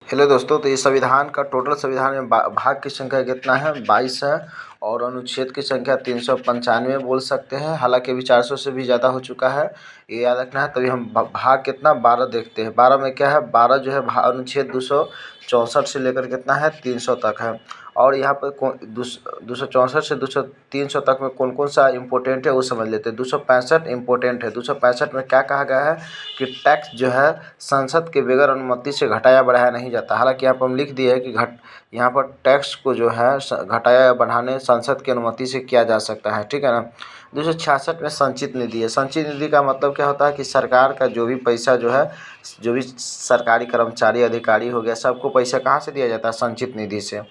Hello दोस्तों, तो ये संविधान का टोटल संविधान में भाग की संख्या कितना है? 22 है। और अनुच्छेद की संख्या 395 बोल सकते हैं। हालांकि अभी 400 से भी ज़्यादा हो चुका है, ये याद रखना है। तभी हम भाग कितना 12 देखते हैं। 12 में क्या है? 12 जो है अनुच्छेद 264 से लेकर कितना है 300 तक है। और यहाँ पर 264 से 300 तक में कौन कौन सा इम्पोर्टेंट है वो समझ लेते हैं। 265 इम्पोर्टेंट है। 265 में क्या कहा गया है कि टैक्स जो है संसद के बगैर अनुमति से घटाया बढ़ाया नहीं जाता। हालांकि यहाँ पर हम लिख दिए है कि यहाँ पर टैक्स को जो है घटाया या बढ़ाने संसद की अनुमति से किया जा सकता है, ठीक है ना। 266 में संचित निधि है। संचित निधि का मतलब क्या होता है कि सरकार का जो भी पैसा जो है, जो भी सरकारी कर्मचारी अधिकारी हो गया, सबको पैसा कहाँ से दिया जाता है? संचित निधि से,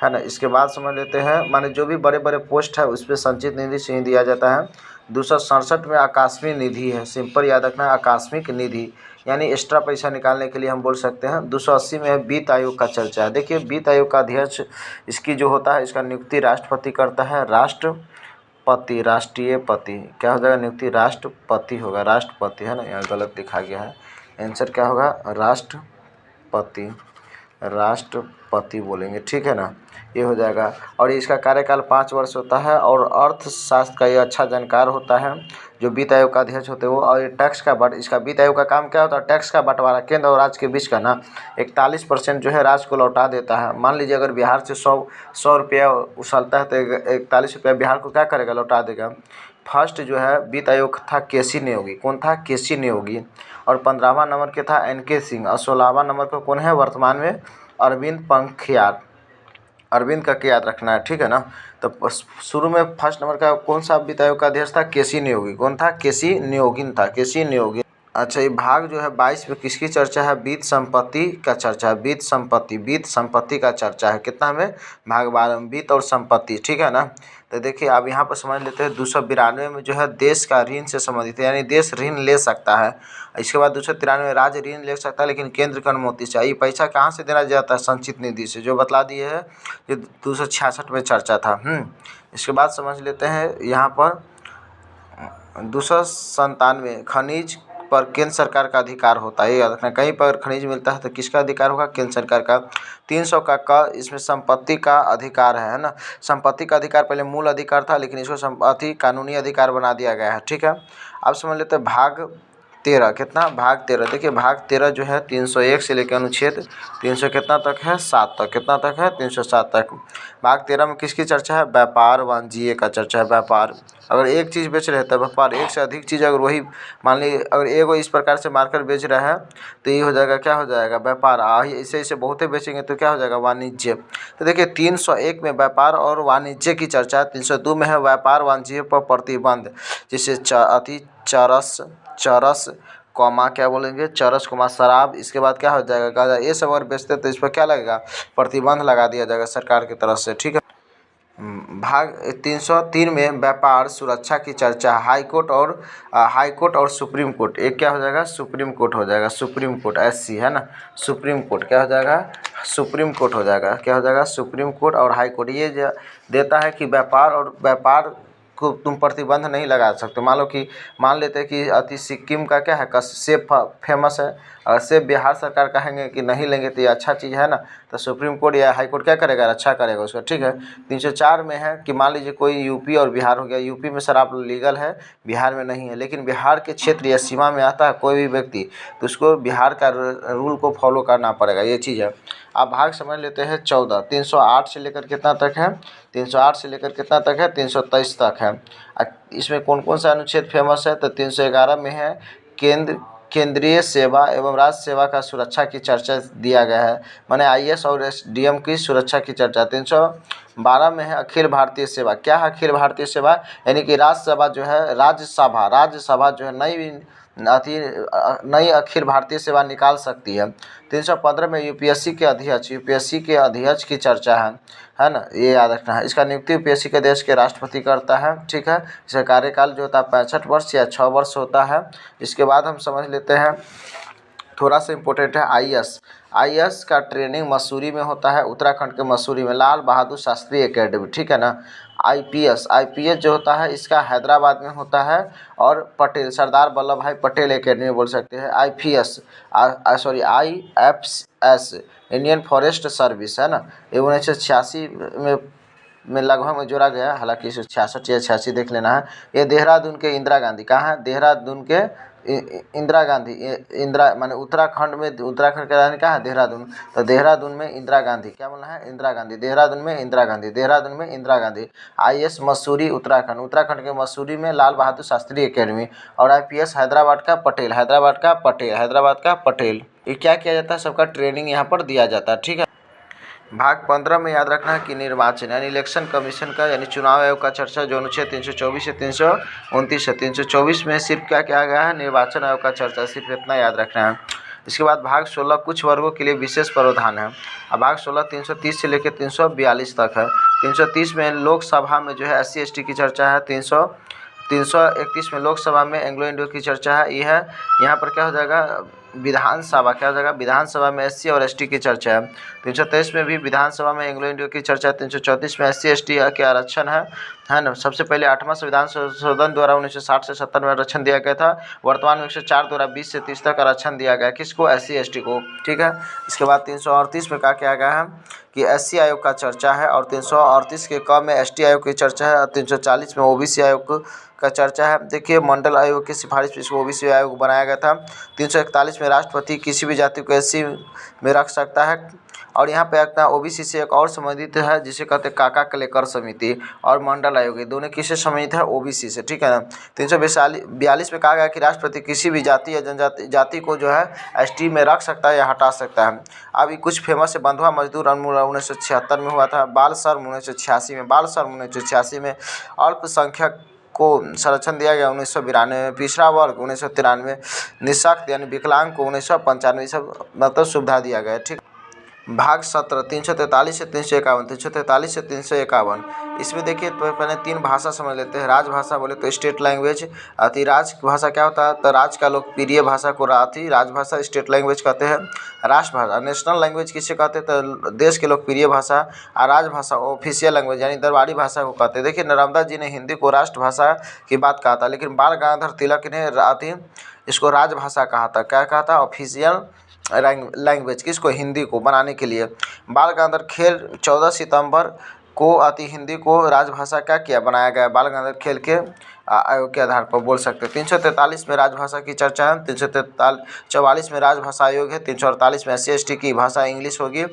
है ना। इसके बाद समझ लेते हैं, माने जो भी बड़े बड़े पोस्ट है उस पर संचित निधि से ही दिया जाता है। 267 में आकस्मिक निधि है। सिंपल याद रखना है, आकस्मिक निधि यानी एक्स्ट्रा पैसा निकालने के लिए हम बोल सकते हैं। 280 में वित्त आयोग का चर्चा है। देखिए, वित्त आयोग का अध्यक्ष इसकी जो होता है, इसका नियुक्ति राष्ट्रपति करता है। राष्ट्रपति, राष्ट्रीय पति क्या हो जाएगा? नियुक्ति राष्ट्रपति होगा, राष्ट्रपति है ना, यहाँ गलत लिखा गया है। आंसर क्या होगा? राष्ट्रपति, राष्ट्रपति बोलेंगे, ठीक है ना, ये हो जाएगा। और इसका कार्यकाल 5 वर्ष होता है। और अर्थशास्त्र का ये अच्छा जानकार होता है जो वित्त आयोग का अध्यक्ष होते हैं वो। और ये टैक्स का इसका वित्त आयोग का काम क्या होता है? टैक्स का बंटवारा केंद्र और राज्य के बीच का ना 41% जो है राज्य को लौटा देता है। मान लीजिए अगर बिहार से 100 रुपया उछलता है तो 41 रुपया बिहार को क्या करेगा? लौटा देगा। फर्स्ट जो है वित्त आयोग था केसी नियोगी। कौन था? केसी नियोगी। और 15वां नंबर के था एन.के. सिंह। और 16वां नंबर पर कौन है वर्तमान में? अरविंद पंखियार। अरविंद का क्या याद रखना है, ठीक है ना। तो शुरू में फर्स्ट नंबर का कौन सा वित्त आयोग का अध्यक्ष था? केसी नियोगी। कौन था? केसी नियोगिन था, केसी नियोगिन। अच्छा, ये भाग जो है 22 में किसकी चर्चा है? वित्त संपत्ति का चर्चा है। वित्त संपत्ति का चर्चा है। कितना में? भाग 12 में वित्त और संपत्ति, ठीक है ना। तो देखिए अब यहाँ पर समझ लेते हैं 292 में जो है देश का ऋण से संबंधित है, यानी देश ऋण ले सकता है। इसके बाद 293 में राज्य ऋण ले सकता है लेकिन केंद्र की अनुमति से। ये पैसा कहाँ से देना जाता है? संचित निधि से, जो बतला दिए है, जो 266 में चर्चा था। इसके बाद समझ लेते हैं यहाँ पर 297 खनिज पर केंद्र सरकार का अधिकार होता है। ये याद रखना, कहीं पर खनिज मिलता है तो किसका अधिकार होगा? केंद्र सरकार का। 300 का क इसमें संपत्ति का अधिकार है ना। संपत्ति का अधिकार पहले मूल अधिकार था लेकिन इसको संपत्ति कानूनी अधिकार बना दिया गया है, ठीक है। अब समझ लेते हैं भाग 13। कितना? भाग 13। देखिए भाग 13 जो है 301 से लेकर अनुच्छेद 300 कितना तक है? 7 तक। कितना तक है? 307 तक। भाग 13 में किसकी चर्चा है? व्यापार वाणिज्य का चर्चा है। व्यापार, अगर एक चीज़ बेच रहे हैं तो व्यापार, एक से अधिक चीज़ अगर वही मान लीजिए अगर एगो इस प्रकार से मारकर बेच रहा है तो ये हो जाएगा, क्या हो जाएगा? व्यापार। ऐसे ऐसे बहुते बेचेंगे तो क्या हो जाएगा? वाणिज्य। तो देखिए 301 में व्यापार और वाणिज्य की चर्चा है। 302 में है व्यापार वाणिज्य पर प्रतिबंध, जिससे चरस कौमा क्या बोलेंगे? चरस कौमा शराब। इसके बाद क्या हो जाएगा? गांजा। ये सब अगर बेचते तो इस पर क्या लगेगा? प्रतिबंध लगा दिया जाएगा सरकार की तरफ से, ठीक है। भाग 303 में व्यापार सुरक्षा की चर्चा। हाई कोर्ट और सुप्रीम कोर्ट। एक क्या हो जाएगा? सुप्रीम कोर्ट हो जाएगा। सुप्रीम कोर्ट एससी है ना। सुप्रीम कोर्ट क्या हो जाएगा? सुप्रीम कोर्ट हो जाएगा। क्या हो जाएगा? सुप्रीम कोर्ट और हाई कोर्ट। ये जो देता है कि व्यापार को तुम प्रतिबंध नहीं लगा सकते। मान लेते हैं कि सिक्किम का क्या है? सेब फेमस है। अगर सेब बिहार सरकार कहेंगे कि नहीं लेंगे तो ये अच्छा चीज़ है ना, तो सुप्रीम कोर्ट या हाई कोर्ट क्या करेगा? अच्छा करेगा उसका, ठीक है। 304 में है कि मान लीजिए कोई यूपी और बिहार हो गया। यूपी में शराब लीगल है, बिहार में नहीं है, लेकिन बिहार के क्षेत्र या सीमा में आता है कोई भी व्यक्ति तो उसको बिहार का रूल को फॉलो करना पड़ेगा, ये चीज़ है। अब भाग समझ लेते हैं 14। 308 से लेकर कितना तक है? 308 से लेकर कितना तक है? 323 तक है। इसमें कौन कौन सा अनुच्छेद फेमस है? तो 311 में है केंद्रीय सेवा एवं राज्य सेवा का सुरक्षा की चर्चा दिया गया है, माने आईएएस और एसडीएम की सुरक्षा की चर्चा। 312 में है अखिल भारतीय सेवा। क्या है अखिल भारतीय सेवा? यानी कि राज्यसभा जो है, राज्यसभा जो है नई अखिल भारतीय सेवा निकाल सकती है। 315 में यूपीएससी के अध्यक्ष की चर्चा है ना, ये याद रखना है। इसका नियुक्ति यूपीएससी के देश के राष्ट्रपति करता है, ठीक है। इसका कार्यकाल जो होता है 65 वर्ष या 6 वर्ष होता है। इसके बाद हम समझ लेते हैं, थोड़ा सा इम्पोर्टेंट है आईएएस का ट्रेनिंग मसूरी में होता है, उत्तराखंड के मसूरी में, लाल बहादुर शास्त्री एकेडमी, ठीक है ना। आईपीएस जो होता है इसका हैदराबाद में होता है, और पटेल सरदार वल्लभ भाई पटेल एकेडमी बोल सकते हैं। IPS IFS Indian forest service है ना, ये 1986 में लगभग में जोड़ा गया, हालांकि 1966 या 86 देख लेना है। ये देहरादून के इंदिरा गांधी, कहाँ है, देहरादून के इंदिरा गांधी, इंदिरा माने उत्तराखंड में, उत्तराखंड का राजधानी कहाँ है, देहरादून। तो देहरादून में इंदिरा गांधी, क्या बोलना है, इंदिरा गांधी, देहरादून में इंदिरा गांधी, देहरादून में इंदिरा गांधी। आईएएस मसूरी उत्तराखंड, उत्तराखंड के मसूरी में लाल बहादुर शास्त्री एकेडमी। और आईपीएस हैदराबाद का पटेल, हैदराबाद का पटेल, हैदराबाद का पटेल। ये क्या किया जाता है, सबका ट्रेनिंग यहाँ पर दिया जाता है, ठीक है। भाग 15 में याद रखना है कि निर्वाचन यानी इलेक्शन कमीशन का यानी चुनाव आयोग का चर्चा जो अनुच्छेद 324 से 329 है। 324 में सिर्फ क्या किया गया है, निर्वाचन आयोग का चर्चा, सिर्फ इतना याद रखना है। इसके बाद भाग 16 कुछ वर्गों के लिए विशेष प्रावधान है। अब भाग 16 330 से लेकर 342 तक है। 330 में लोकसभा में जो है SC ST की चर्चा है। 331 में लोकसभा में एंग्लो इंडियन की चर्चा है। ये है यहाँ पर क्या हो जाएगा, विधानसभा, क्या हो जाएगा, विधानसभा में SC और ST की चर्चा है। 323 में भी विधानसभा में एंग्लो इंडियन की चर्चा है। 334 में SC ST के आरक्षण है ना। सबसे पहले 8वां संविधान संशोधन द्वारा 1960 से 70 में आरक्षण दिया गया था। वर्तमान में 104 द्वारा 20 से 30 तक आरक्षण दिया गया, किसको, SC ST को, ठीक है। इसके बाद 338 में क्या किया गया है कि SC आयोग का चर्चा है, और 338 के क में ST आयोग की चर्चा है, और 340 में OBC आयोग का चर्चा है। देखिए मंडल आयोग की सिफारिश पर इसको OBC आयोग बनाया गया था। 341 में राष्ट्रपति किसी भी जाति को SC में रख सकता है। और यहाँ पे अपना OBC से एक और संबंधित है जिसे कहते हैं काका कलेकर समिति और मंडल आयोग, ये दोनों किससे संबंधित है, OBC से, ठीक है ना। 342 में कहा गया कि राष्ट्रपति किसी भी जाति या जनजाति जाति को जो है ST में रख सकता है या हटा सकता है। अब ये कुछ फेमस है, बंधुआ मजदूर उन्मूलन 1976 में हुआ था। बाल श्रम 1986 में, बाल श्रम 1986 में। अल्पसंख्यक को संरक्षण दिया गया 1992 में। पिछड़ा वर्ग 1993, निःशक्त यानी विकलांग को 1995, सब मतलब सुविधा दिया गया, ठीक। भाग 17 343 से 351, 343 से 351। इसमें देखिए तो पहले 3 भाषा समझ लेते हैं। राजभाषा बोले तो स्टेट लैंग्वेज, अतिराज भाषा क्या होता है, तो राज का लोकप्रिय भाषा को राजभाषा स्टेट लैंग्वेज कहते हैं। राष्ट्रभाषा नेशनल लैंग्वेज किसे कहते हैं, तो देश की लोकप्रिय भाषा। और राजभाषा ऑफिशियल लैंग्वेज यानी दरबारी भाषा को कहते हैं। देखिए नर्मदा जी ने हिंदी को राष्ट्रभाषा की बात कहा था, लेकिन बाल गंगाधर तिलक ने इसको राजभाषा कहा था। क्या कहा था, ऑफिशियल लैंग्वेज, किसको, हिंदी को बनाने के लिए। बाल गंगाधर खेल 14 सितंबर को हिंदी को राजभाषा क्या किया, बनाया गया। बाल गंगाधर खेल के आयोग के आधार पर बोल सकते हैं। 343 में राजभाषा की चर्चा है। 344 में राजभाषा आयोग है। 348 में SC ST की भाषा इंग्लिश होगी।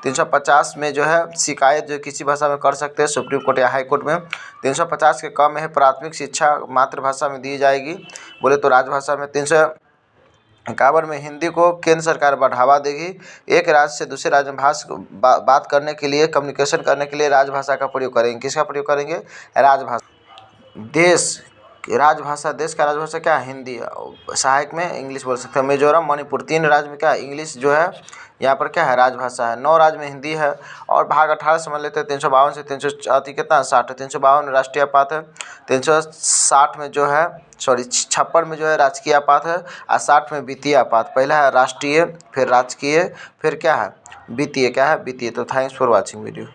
350 में जो है शिकायत जो किसी भाषा में कर सकते हैं, सुप्रीम कोर्ट या हाई कोर्ट में। 350 के कम में है प्राथमिक शिक्षा मातृभाषा में दी जाएगी, बोले तो राजभाषा में। 351 में हिंदी को केंद्र सरकार बढ़ावा देगी। एक राज्य से दूसरे राज्य में बात करने के लिए, कम्युनिकेशन करने के लिए राजभाषा का प्रयोग करेंगे। किसका प्रयोग करेंगे, राजभाषा। देश राजभाषा, देश का राजभाषा क्या है, हिंदी। सहायक में इंग्लिश बोल सकते हैं। मिजोरम मणिपुर 3 राज्य में क्या है, इंग्लिश जो है यहाँ पर क्या है, राजभाषा है। 9 राज्य में हिंदी है। और भाग 18 समझ लेते हैं। 352 से 300 कितना 60, 352 में राष्ट्रीय आपात है। 360 में जो है 56 में जो है राजकीय आपात है, और 60 में वित्तीय आपात। पहला है राष्ट्रीय, फिर राजकीय, फिर क्या है, वित्तीय। क्या है, वित्तीय। तो थैंक्स फॉर वॉचिंग वीडियो।